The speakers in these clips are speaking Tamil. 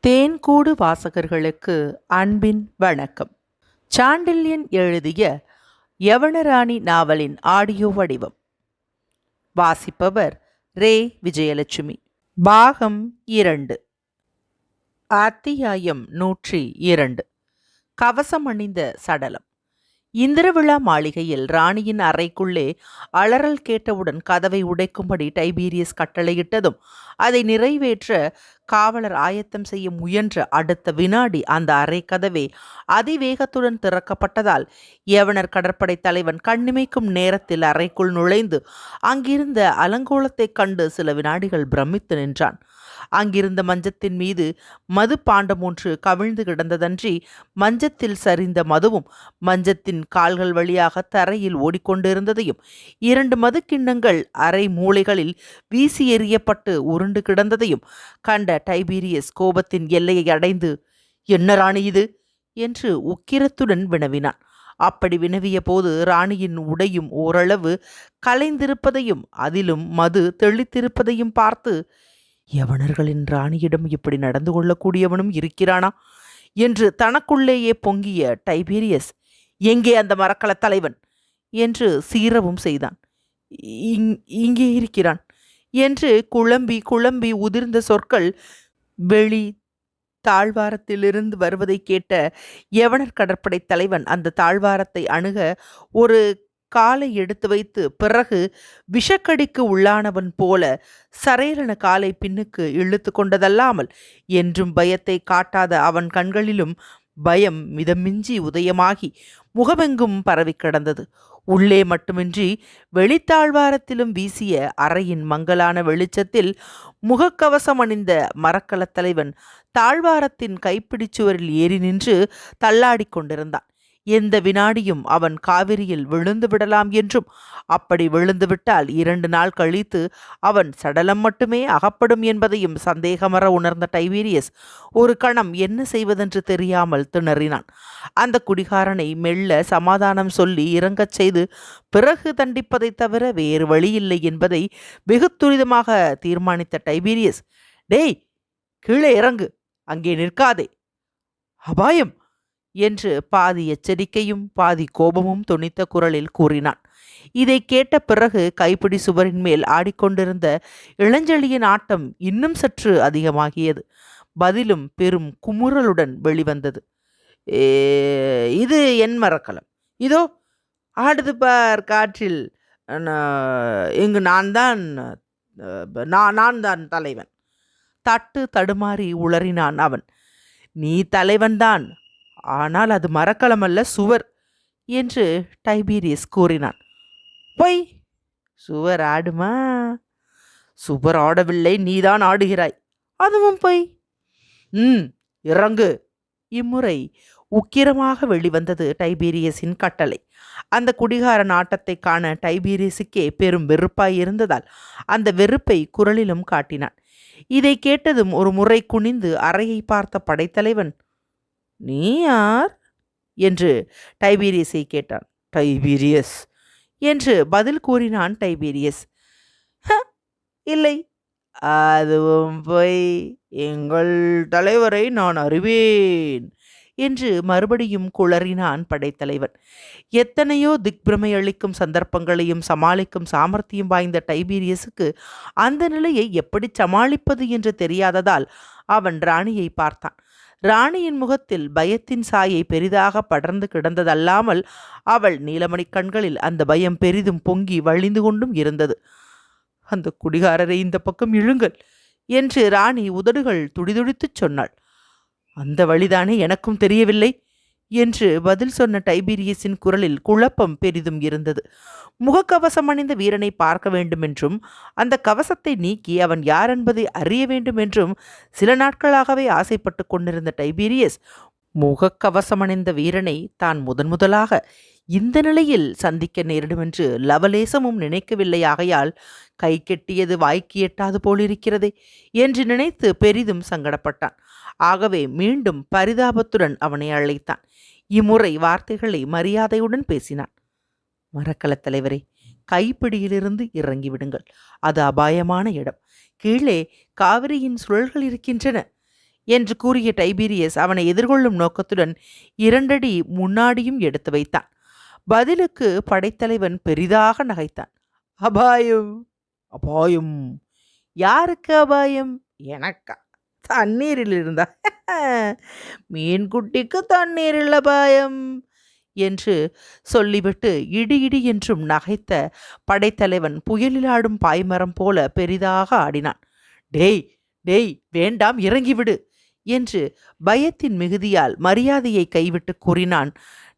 தேன்கூடு வாசகர்களுக்கு அன்பின் வணக்கம். சாண்டில்யன் எழுதிய யவனராணி நாவலின் ஆடியோ வடிவம். வாசிப்பவர் ரே விஜயலட்சுமி. பாகம் 2. அத்தியாயம் 102. கவசம் அணிந்த சடலம். இந்திரவிழா மாளிகையில் ராணியின் அறைக்குள்ளே அலறல் கேட்டவுடன் கதவை உடைக்கும்படி டைபீரியஸ் கட்டளையிட்டதும் அதை நிறைவேற்ற காவலர் ஆயத்தம் செய்ய முயன்ற அடுத்த வினாடி அந்த அறை கதவே அதிவேகத்துடன் திறக்கப்பட்டதால் யவனர் கடற்படை தலைவன் கண்ணிமைக்கும் நேரத்தில் அறைக்குள் நுழைந்து அங்கிருந்த அலங்கோலத்தைக் கண்டு சில வினாடிகள் பிரமித்து நின்றான். அங்கிருந்த மஞ்சத்தின் மீது மது பாண்டம் ஒன்று கவிழ்ந்து கிடந்ததன்றி மஞ்சத்தில் சரிந்த மதுவும் மஞ்சத்தின் கால்கள் வழியாக தரையில் ஓடிக்கொண்டிருந்ததையும் 2 மது கிண்ணங்கள் அரை மூலைகளில் வீசி எறியப்பட்டு உருண்டு கிடந்ததையும் கண்ட டைபீரியஸ் கோபத்தின் எல்லையை அடைந்து, "என்ன ராணி இது?" என்று உக்கிரத்துடன் வினவினான். அப்படி வினவிய போது ராணியின் உடையும் ஓரளவு கலைந்திருப்பதையும் அதிலும் மது தெளித்திருப்பதையும் பார்த்து, "யவனர்களின் ராணியிடம் இப்படி நடந்து கொள்ளக்கூடியவனும் இருக்கிறானா?" என்று தனக்குள்ளேயே பொங்கிய டைபீரியஸ், "எங்கே அந்த மரக்கலத் தலைவன்?" என்று சீறவும் செய்தான். "இங்கே இருக்கிறான்" என்று குழம்பி குழம்பி உதிர்ந்த சொற்கள் வெளி தாழ்வாரத்திலிருந்து வருவதை கேட்ட யவனர் கடற்படை தலைவன் அந்த தாழ்வாரத்தை அணுக ஒரு காலை எடுத்து வைத்து பிறகு விஷக்கடிக்கு உள்ளானவன் போல சரையலன காலை பின்னுக்கு இழுத்து கொண்டதல்லாமல் என்றும் பயத்தை காட்டாத அவன் கண்களிலும் பயம் மிதமிஞ்சி உதயமாகி முகமெங்கும் பரவி கிடந்தது. உள்ளே மட்டுமின்றி வெளித்தாழ்வாரத்திலும் வீசிய அறையின் மங்கலான வெளிச்சத்தில் முகக்கவசம் அணிந்த மரக்கலத் தலைவன் தாழ்வாரத்தின் கைப்பிடிச்சுவரில் ஏறி நின்று தள்ளாடிக் கொண்டிருந்தான். எந்த வினாடியும் அவன் காவிரியில் விழுந்து விடலாம் என்றும் அப்படி விழுந்துவிட்டால் 2 நாள் கழித்து அவன் சடலம் மட்டுமே அகப்படும் என்பதையும் சந்தேகமற உணர்ந்த டைபீரியஸ் ஒரு கணம் என்ன செய்வதென்று தெரியாமல் திணறினான். அந்த குடிகாரனை மெல்ல சமாதானம் சொல்லி இறங்கச் செய்து பிறகு தண்டிப்பதை தவிர வேறு வழியில்லை என்பதை வெகு துரிதமாக தீர்மானித்த டைபீரியஸ், "டேய், கீழே இறங்கு, அங்கே நிற்காதே, அபாயம்" என்று பாதி எச்சரிக்கையும் பாதி கோபமும் தொனித்த குரலில் கூறினான். இதை கேட்ட பிறகு கைப்பிடி சுவரின் மேல் ஆடிக்கொண்டிருந்த இளஞ்செழியின் ஆட்டம் இன்னும் சற்று அதிகமாகியது. பதிலும் பெரும் குமுறலுடன் வெளிவந்தது. "இது என் மரக்கலம், இதோ ஆடுது பார் காற்றில். இங்கு நான் தான் தலைவன்." தட்டு தடுமாறி உளறினான் அவன். "நீ தலைவன்தான், ஆனால் அது மரக்கலம் அல்ல, சுவர்" என்று டைபீரியஸ் கூறினான். "பொய், சுவர் ஆடுமா?" "சுவர் ஆடவில்லை, நீதான் ஆடுகிறாய்." "அதுவும் பொய்." இறங்கு." இம்முறை உக்கிரமாக வெளிவந்தது டைபீரியஸின் கட்டளை. அந்த குடிகாரன் ஆட்டத்தை காண டைபீரியஸுக்கே பெரும் வெறுப்பாய் இருந்ததால் அந்த வெறுப்பை குரலிலும் காட்டினான். இதை கேட்டதும் ஒரு முறை குனிந்து அறையை பார்த்த படைத்தலைவன், "நீ யார்?" என்று டைபீரியஸை கேட்டான். "டைபீரியஸ்" என்று பதில் கூறினான் டைபீரியஸ். "இல்லை, அதுவும் போய், எங்கள் தலைவரை நான் அறிவேன்" என்று மறுபடியும் குளறினான் படைத்தலைவன். எத்தனையோ திக்பிரமை அளிக்கும் சந்தர்ப்பங்களையும் சமாளிக்கும் சாமர்த்தியம் வாய்ந்த டைபீரியஸுக்கு அந்த நிலையை எப்படி சமாளிப்பது என்று தெரியாததால் அவன் ராணியை பார்த்தான். ராணியின் முகத்தில் பயத்தின் சாயை பெரிதாக படர்ந்து கிடந்ததல்லாமல் அவள் நீலமணி கண்களில் அந்த பயம் பெரிதும் பொங்கி வழிந்து கொண்டும் இருந்தது. "அந்த குடிகாரரை இந்த பக்கம் இழுங்கள்" என்று ராணி உதடுகள் துடிதுடித்துச் சொன்னாள். "அந்த வழிதானே எனக்கும் தெரியவில்லை" என்று பதில் சொன்ன டைபீரியஸின் குரலில் குழப்பம் பெரிதும் இருந்தது. முகக்கவசம் அணிந்த வீரனை பார்க்க வேண்டுமென்றும் அந்த கவசத்தை நீக்கி அவன் யார் என்பதை அறிய வேண்டுமென்றும் சில நாட்களாகவே ஆசைப்பட்டு கொண்டிருந்த டைபீரியஸ் முகக்கவசம் அணிந்த வீரனை தான் முதலாக இந்த நிலையில் சந்திக்க நேரிடுமென்று லவலேசமும் நினைக்கவில்லையாகையால் கை கெட்டியது வாய்க்கு எட்டாது போலிருக்கிறதே என்று நினைத்து பெரிதும் சங்கடப்பட்டான். ஆகவே மீண்டும் பரிதாபத்துடன் அவனை அழைத்தான். இம்முறை வார்த்தைகளை மரியாதையுடன் பேசினான். "மரக்கலத் தலைவரே, கைப்பிடியிலிருந்து இறங்கிவிடுங்கள். அது அபாயமான இடம். கீழே காவிரியின் சுழல்கள் இருக்கின்றன" என்று கூறிய டைபீரியஸ் அவனை எதிர்கொள்ளும் நோக்கத்துடன் 2 அடி முன்னாடியும் எடுத்து வைத்தான். பதிலுக்கு படைத்தலைவன் பெரிதாக நகைத்தான். அபாயம், அபாயம். யாருக்கு அபாயம்? எனக்கா? தண்ணீரில் இருந்தா? மீன்குட்டிக்கு தண்ணீரில் அபாயம் என்று சொல்லிவிட்டு இடி இடி என்றும் நகைத்த படைத்தலைவன் புயலில் ஆடும் பாய்மரம் போல பெரிதாக ஆடினான். டேய் டேய், வேண்டாம், இறங்கிவிடு என்று பயத்தின் மிகுதியால் மரியாதையை கைவிட்டு கூறினான்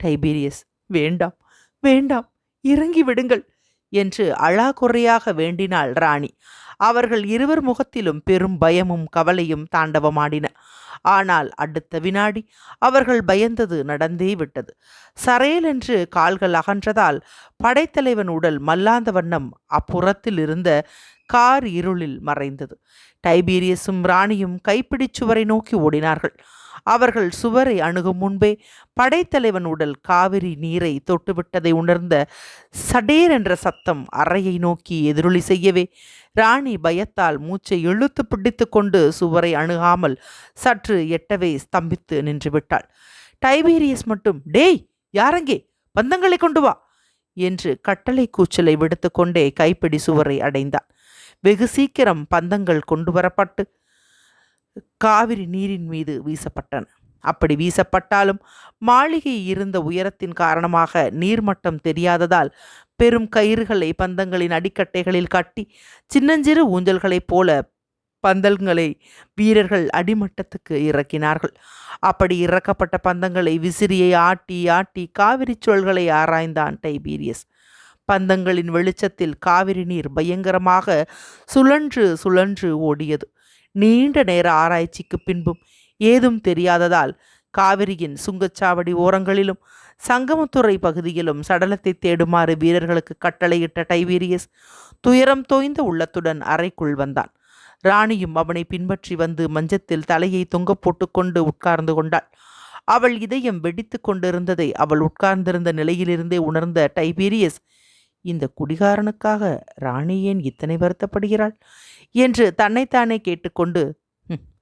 டைபீரியஸ். வேண்டாம் வேண்டாம், இறங்கி விடுங்கள் என்று அழாகுறையாக வேண்டினாள் ராணி. அவர்கள் இருவர் முகத்திலும் பெரும் பயமும் கவலையும் தாண்டவமாடின. ஆனால் அடுத்த வினாடி அவர்கள் பயந்தது நடந்தே விட்டது. சரையல் என்று கால்கள் அகன்றதால் படைத்தலைவன் உடல் மல்லாந்த வண்ணம் அப்புறத்தில் இருந்த கார் இருளில் மறைந்தது. டைபீரியஸும் ராணியும் கைப்பிடிச் சுவரை நோக்கி ஓடினார்கள். அவர்கள் சுவரை அணுகும் முன்பே படைத்தலைவன் உடல் காவிரி நீரை தொட்டுவிட்டதை உணர்ந்த சடேர் என்ற சத்தம் அறையை நோக்கி எதிரொலி செய்யவே ராணி பயத்தால் மூச்சை இழுத்து பிடித்து கொண்டு சுவரை அணுகாமல் சற்று எட்டவே ஸ்தம்பித்து நின்றுவிட்டாள். டைபீரியஸ் மட்டும், டேய், யாரங்கே, பந்தங்களை கொண்டு வா என்று கட்டளை கூச்சலை விடுத்து கொண்டே கைப்பிடி சுவரை அடைந்தான். வெகு சீக்கிரம் பந்தங்கள் கொண்டு வரப்பட்டு காவிரி நீரின் மீது வீசப்பட்டன. அப்படி வீசப்பட்டாலும் மாளிகை இருந்த உயரத்தின் காரணமாக நீர்மட்டம் தெரியாததால் பெரும் கயிறுகளை பந்தங்களின் அடிக்கட்டைகளில் கட்டி சின்னஞ்சிறு ஊஞ்சல்களைப் போல பந்தங்களை வீரர்கள் அடிமட்டத்துக்கு இறக்கினார்கள். அப்படி இறக்கப்பட்ட பந்தங்களை விசிறியை ஆட்டி ஆட்டி காவிரி சோள்களை ஆராய்ந்தான் டைபீரியஸ். பந்தங்களின் வெளிச்சத்தில் காவிரி நீர் பயங்கரமாக சுழன்று சுழன்று ஓடியது. நீண்ட நேர ஆராய்ச்சிக்கு பின்பும் ஏதும் தெரியாததால் காவிரியின் சுங்கச்சாவடி ஓரங்களிலும் சங்கமத்துறை பகுதியிலும் சடலத்தை தேடுமாறு வீரர்களுக்கு கட்டளையிட்ட டைபீரியஸ் துயரம் தோய்ந்த உள்ளத்துடன் அறைக்குள் வந்தான். ராணியும் அவனை பின்பற்றி வந்து மஞ்சத்தில் தலையை தொங்க போட்டுக்கொண்டு உட்கார்ந்து கொண்டாள். அவள் இதயம் வெடித்து கொண்டிருந்ததை அவள் உட்கார்ந்திருந்த நிலையிலிருந்தே உணர்ந்த டைபீரியஸ், இந்த குடிகாரனுக்காக ராணி ஏன் இத்தனை வருத்தப்படுகிறாள் என்று தன்னைத்தானே கேட்டுக்கொண்டு,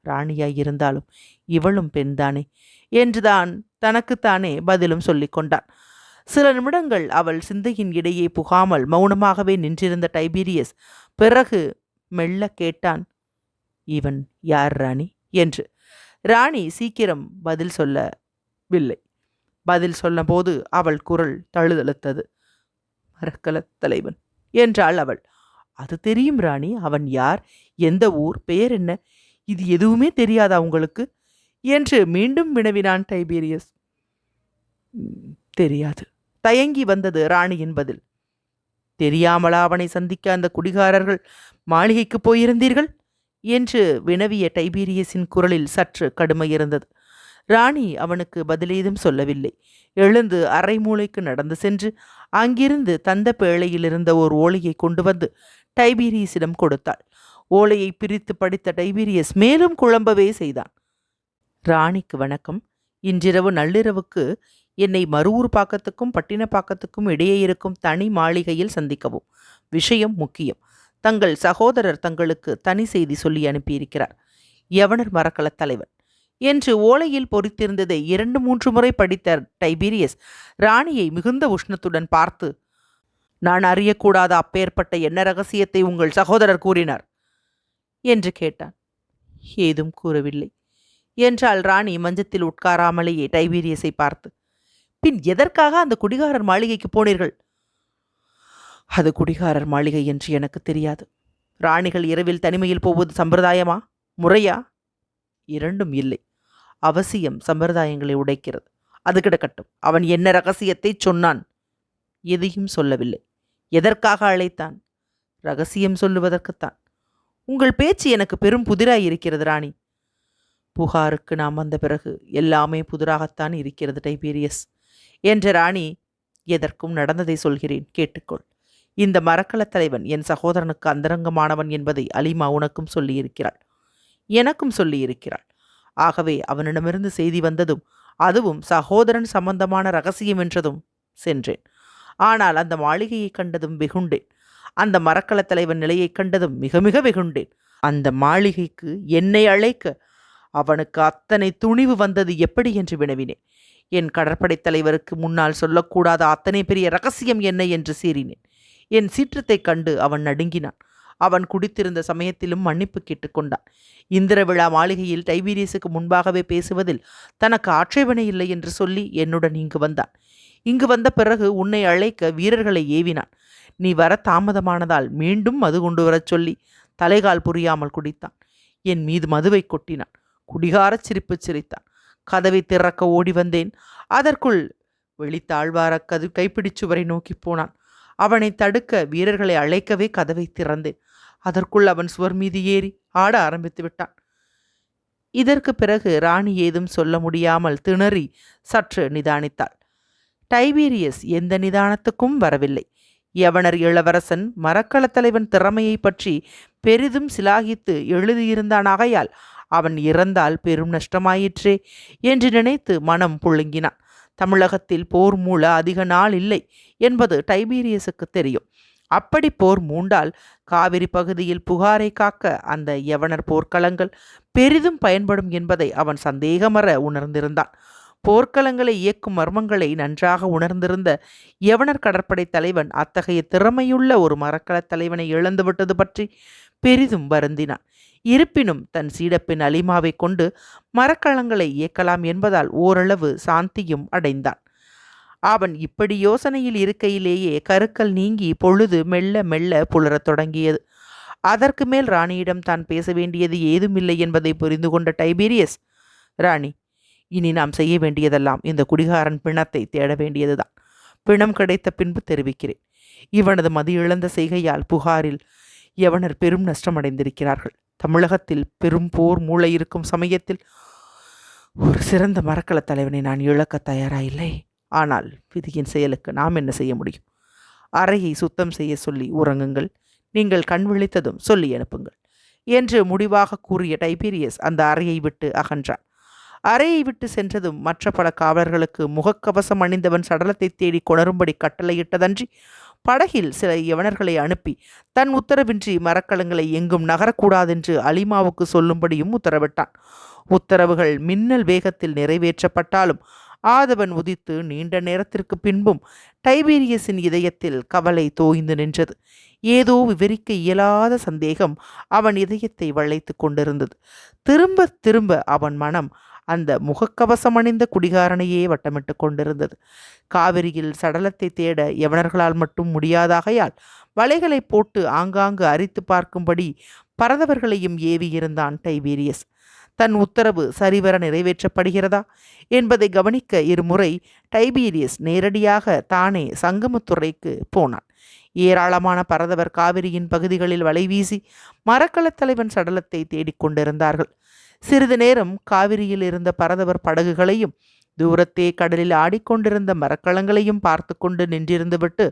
ராணியாயிருந்தாலும் இவளும் பெண்தானே என்றுதான் தனக்குத்தானே பதிலும் சொல்லிக் கொண்டான். சில நிமிடங்கள் அவள் சிந்தையின் இடையே புகாமல் மௌனமாகவே நின்றிருந்த டைபீரியஸ் பிறகு மெல்ல கேட்டான், இவன் யார் ராணி என்று. ராணி சீக்கிரம் பதில் சொல்லவில்லை. பதில் சொன்னபோது அவள் குரல் தழுதழுத்தது. மரக்கலத் தலைவன் என்றாள் அவள். அது தெரியும் ராணி, அவன் யார், எந்த ஊர், பெயர் என்ன, இது எதுவுமே தெரியாதா உங்களுக்கு என்று மீண்டும் வினவினான் டைபீரியஸ். தெரியாது, தயங்கி வந்தது ராணியின் பதில். தெரியாமலா அவனை சந்திக்க அந்த குடிகாரர்கள் மாளிகைக்கு போயிருந்தீர்கள் என்று வினவிய டைபீரியஸின் குரலில் சற்று கடுமை இருந்தது. ராணி அவனுக்கு பதிலேதும் சொல்லவில்லை. எழுந்து அரை மூலைக்கு நடந்து சென்று அங்கிருந்து தந்த பேழையில் இருந்த ஓர் ஓலையை கொண்டு வந்து டைபீரியஸிடம் கொடுத்தாள். ஓலையை பிரித்து படித்த டைபீரியஸ் மேலும் குழம்பவே செய்தான். ராணிக்கு வணக்கம். இன்றிரவு நள்ளிரவுக்கு என்னை மறுவூர் பாக்கத்துக்கும் பட்டினப்பாக்கத்துக்கும் இடையே இருக்கும் தனி மாளிகையில் சந்திக்கவும். விஷயம் முக்கியம். தங்கள் சகோதரர் தங்களுக்கு தனி செய்தி சொல்லி அனுப்பியிருக்கிறார். யவனர் மரக்கலத் தலைவன் என்று ஓலையில் பொறித்திருந்ததை 2-3 முறை படித்த டைபீரியஸ் ராணியை மிகுந்த உஷ்ணத்துடன் பார்த்து, நான் அறியக்கூடாத அப்பேற்பட்ட என்ன ரகசியத்தை உங்கள் சகோதரர் கூறினார் என்று கேட்டான். ஏதும் கூறவில்லை என்றாள் ராணி மஞ்சத்தில் உட்காராமலேயே டைபீரியஸை பார்த்து. பின் எதற்காக அந்த குடிகாரர் மாளிகைக்கு போனீர்கள்? அது குடிகாரர் மாளிகை என்று எனக்கு தெரியாது. ராணிகள் இரவில் தனிமையில் போவது சம்பிரதாயமா, முறையா? இரண்டும் இல்லை. அவசியம் சம்பிரதாயங்களை உடைக்கிறது. அது கிடக்கட்டும். அவன் என்ன ரகசியத்தை சொன்னான்? எதையும் சொல்லவில்லை. எதற்காக அழைத்தான்? ரகசியம் சொல்லுவதற்குத்தான். உங்கள் பேச்சு எனக்கு பெரும் புதிராயிருக்கிறது ராணி. புகாருக்கு நாம் வந்த பிறகு எல்லாமே புதிராகத்தான் இருக்கிறது டைபீரியஸ் என்ற ராணி. எதற்கும் நடந்ததை சொல்கிறேன், கேட்டுக்கொள். இந்த மரக்கலத் தலைவன் என் சகோதரனுக்கு அந்தரங்கமானவன் என்பதை அலிமா உனக்கும் சொல்லியிருக்கிறாள், எனக்கும் சொல்லியிருக்கிறாள். ஆகவே அவனிடமிருந்து செய்தி வந்ததும் அதுவும் சகோதரன் சம்பந்தமான ரகசியம் என்றதும் சென்றேன். ஆனால் அந்த மாளிகையை கண்டதும் வெகுண்டேன். அந்த மரக்கலத் தலைவன் நிலையை கண்டதும் மிக மிக வெகுண்டேன். அந்த மாளிகைக்கு என்னை அழைக்க அவனுக்கு அத்தனை துணிவு வந்தது எப்படி என்று வினவினேன். என் கடற்படை தலைவருக்கு முன்னால் சொல்லக்கூடாத அத்தனை பெரிய ரகசியம் என்ன என்று சீறினேன். என் சீற்றத்தைக் கண்டு அவன் நடுங்கினான். அவன் குடித்திருந்த சமயத்திலும் மன்னிப்பு கேட்டுக்கொண்டான். இந்திர விழா மாளிகையில் டைபீரியஸுக்கு முன்பாகவே பேசுவதில் தனக்கு ஆட்சேபனை இல்லை என்று சொல்லி என்னுடன் இங்கு வந்தான். இங்கு வந்த பிறகு உன்னை அழைக்க வீரர்களை ஏவினான். நீ வர தாமதமானதால் மீண்டும் மது கொண்டு வரச் சொல்லி தலைகால் புரியாமல் குடித்தான். என் மீது மதுவை கொட்டினான். குடிகாரச் சிரிப்பு சிரித்தான். கதவை திறக்க ஓடி வந்தேன். அதற்குள் வெளித்தாழ்வார கைப்பிடிச்சுவரை நோக்கி போனான். அவனை தடுக்க வீரர்களை அழைக்கவே கதவை திறந்தேன். அதற்குள் அவன் சுவர் மீது ஏறி ஆட ஆரம்பித்து விட்டான். இதற்கு பிறகு ராணி ஏதும் சொல்ல முடியாமல் திணறி சற்று நிதானித்தாள். டைபீரியஸ் எந்த நிதானத்துக்கும் வரவில்லை. யவனர் இளவரசன் மரக்களத் தலைவன் திறமையை பற்றி பெரிதும் சிலாகித்து எழுதியிருந்தான். ஆகையால் அவன் இறந்தால் பெரும் நஷ்டமாயிற்றே என்று நினைத்து மனம் புழுங்கினான். தமிழகத்தில் போர் மூள அதிக நாள் இல்லை என்பது டைபீரியஸுக்கு தெரியும். அப்படி போர் மூண்டால் காவிரி பகுதியில் புகாரை காக்க அந்த யவனர் போர்க்களங்கள் பெரிதும் பயன்படும் என்பதை அவன் சந்தேகமற உணர்ந்திருந்தான். போர்க்களங்களை இயக்கும் மர்மங்களை நன்றாக உணர்ந்திருந்த யவனர் கடற்படை தலைவன் அத்தகைய திறமையுள்ள ஒரு மரக்களத் தலைவனை இழந்துவிட்டது பற்றி பெரிதும் வருந்தினான். இருப்பினும் தன் சீடப்பின் அலிமாவை கொண்டு மரக்களங்களை இயக்கலாம் என்பதால் ஓரளவு சாந்தியும் அடைந்தான். அவன் இப்படி யோசனையில் இருக்கையிலேயே கருக்கள் நீங்கி பொழுது மெல்ல மெல்ல புலரத் தொடங்கியது. அதற்கு மேல் ராணியிடம் தான் பேச வேண்டியது ஏதுமில்லை என்பதை புரிந்து கொண்ட டைபீரியஸ், ராணி, இனி நாம் செய்ய வேண்டியதெல்லாம் இந்த குடிகாரன் பிணத்தை தேட வேண்டியதுதான். பிணம் கிடைத்த பின்பு தெரிவிக்கிறேன். இவனது மது இழந்த செய்கையால் புகாரில் யவனர் பெரும் நஷ்டமடைந்திருக்கிறார்கள். தமிழகத்தில் பெரும் போர் மூளை இருக்கும் சமயத்தில் ஒரு சிறந்த மரக்களத் தலைவனை நான் இழக்க தயாராயில்லை. ஆனால் விதியின் செயலுக்கு நாம் என்ன செய்ய முடியும்? அறையை சுத்தம் செய்ய சொல்லி உறங்குங்கள். நீங்கள் கண் விழித்ததும் சொல்லி அனுப்புங்கள் என்று முடிவாக கூறிய டைபீரியஸ் அந்த அறையை விட்டு அகன்றான். அறையை விட்டு சென்றதும் மற்ற பல காவலர்களுக்கு முகக்கவசம் அணிந்தவன் சடலத்தை தேடி கொணரும்படி கட்டளையிட்டதன்றி படகில் சில யவனர்களை அனுப்பி தன் உத்தரவின்றி மரக்கலங்களை எங்கும் நகரக்கூடாதென்று அலிமாவுக்கு சொல்லும்படியும் உத்தரவிட்டான். உத்தரவுகள் மின்னல் வேகத்தில் நிறைவேற்றப்பட்டாலும் ஆதவன் உதித்து நீண்ட நேரத்திற்கு பின்பும் டைபீரியஸின் இதயத்தில் கவலை தோய்ந்து நின்றது. ஏதோ விவரிக்க இயலாத சந்தேகம் அவன் இதயத்தை வளைத்து கொண்டிருந்தது. திரும்ப திரும்ப அவன் மனம் அந்த முகக்கவசம் அணிந்த குடிகாரனையே வட்டமிட்டு கொண்டிருந்தது. காவிரியில் சடலத்தை தேட யவனர்களால் மட்டும் முடியாதாகையால் வலைகளை போட்டு ஆங்காங்கு அரித்து பார்க்கும்படி பரதவர்களையும் ஏவியிருந்தான் டைபீரியஸ். தன் உத்தரவு சரிவர நிறைவேற்றப்படுகிறதா என்பதை கவனிக்க இருமுறை டைபீரியஸ் நேரடியாக தானே சங்கமத்துறைக்கு போனான். ஏராளமான பரதவர் காவிரியின் பகுதிகளில் வலைவீசி மரக்களத் தலைவன் சடலத்தை தேடிக்கொண்டிருந்தார்கள். சிறிது நேரம் காவிரியில் இருந்த பரதவர் படகுகளையும் தூரத்தே கடலில் ஆடிக்கொண்டிருந்த மரக்களங்களையும் பார்த்து கொண்டு நின்றிருந்துவிட்டு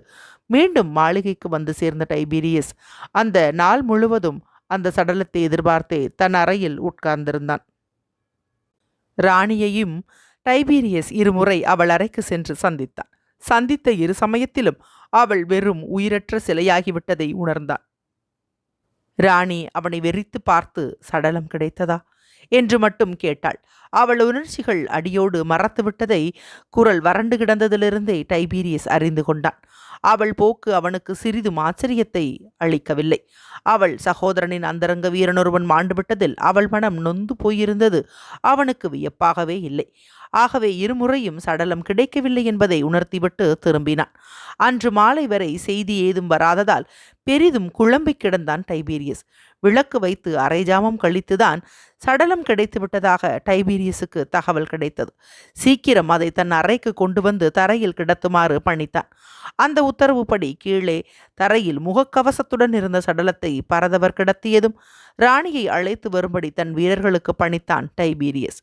மீண்டும் மாளிகைக்கு வந்து சேர்ந்த டைபீரியஸ் அந்த நாள் முழுவதும் அந்த சடலத்தை எதிர்பார்த்தே தன் அறையில் உட்கார்ந்திருந்தான். ராணியையும் டைபீரியஸ் இருமுறை அவள் அறைக்கு சென்று சந்தித்தான். சந்தித்த இரு சமயத்திலும் அவள் வெறும் உயிரற்ற சிலையாகிவிட்டதை உணர்ந்தான். ராணி அவனை வெறித்து பார்த்து, சடலம் கிடைத்ததா என்று மட்டும் கேட்டாள். அவள் உணர்ச்சிகள் அடியோடு மறத்துவிட்டதை குரல் வறண்டு கிடந்ததிலிருந்தே டைபீரியஸ் அறிந்து கொண்டான். அவள் போக்கு அவனுக்கு சிறிதும் ஆச்சரியத்தை அளிக்கவில்லை. அவள் சகோதரனின் அந்தரங்க வீரனொருவன் மாண்டுவிட்டதில் அவள் மனம் நொந்து போயிருந்தது அவனுக்கு வியப்பாகவே இல்லை. ஆகவே இருமுறையும் சடலம் கிடைக்கவில்லை என்பதை உணர்த்திவிட்டு திரும்பினான். அன்று மாலை வரை செய்தி ஏதும் வராததால் பெரிதும் குழம்பி கிடந்தான் டைபீரியஸ். விளக்கு வைத்து அரை ஜாமம் கழித்துதான் சடலம் கிடைத்து விட்டதாக டைபீரியஸுக்கு தகவல் கிடைத்தது. சீக்கிரம் அதை தன் அறைக்கு கொண்டு வந்து தரையில் கிடத்துமாறு பணித்தான். அந்த உத்தரவுப்படி கீழே தரையில் முகக்கவசத்துடன் இருந்த சடலத்தை பரதவர் கிடத்தியதும் ராணியை அழைத்து வரும்படி தன் வீரர்களுக்கு பணித்தான் டைபீரியஸ்.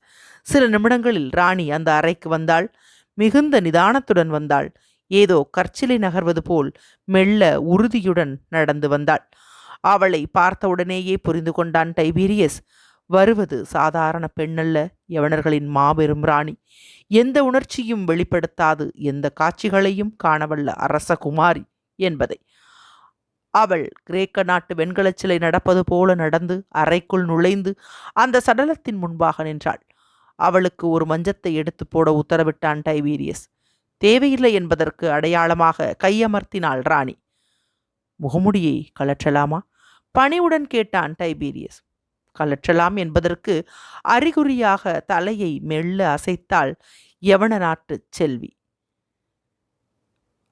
சில நிமிடங்களில் ராணி அந்த அறைக்கு வந்தாள். மிகுந்த நிதானத்துடன் வந்தாள். ஏதோ கற்சிலை நகர்வது போல் மெல்ல உறுதியுடன் நடந்து வந்தாள். அவளை பார்த்தவுடனேயே புரிந்து கொண்டான் டைபீரியஸ், வருவது சாதாரண பெண்ணல்ல, யவனர்களின் மாபெரும் ராணி. எந்த உணர்ச்சியும் வெளிப்படுத்தாது எந்த காட்சிகளையும் காணவல்ல அரசகுமாரி என்பதை. அவள் கிரேக்க நாட்டு வெண்கலச் சிலை நடப்பது போல நடந்து அறைக்குள் நுழைந்து அந்த சடலத்தின் முன்பாக நின்றாள். அவளுக்கு ஒரு மஞ்சத்தை எடுத்து போட உத்தரவிட்டான் டைபீரியஸ். தேவையில்லை என்பதற்கு அடையாளமாக கையமர்த்தினாள் ராணி. முகமுடியை கலற்றலாமா? பணிவுடன் கேட்டான் டைபீரியஸ். கலற்றலாம் என்பதற்கு அறிகுறியாக தலையை மெல்ல அசைத்தாள் யவன நாட்டு செல்வி.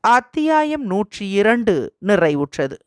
அத்தியாயம் 102 நிறைவுற்றது.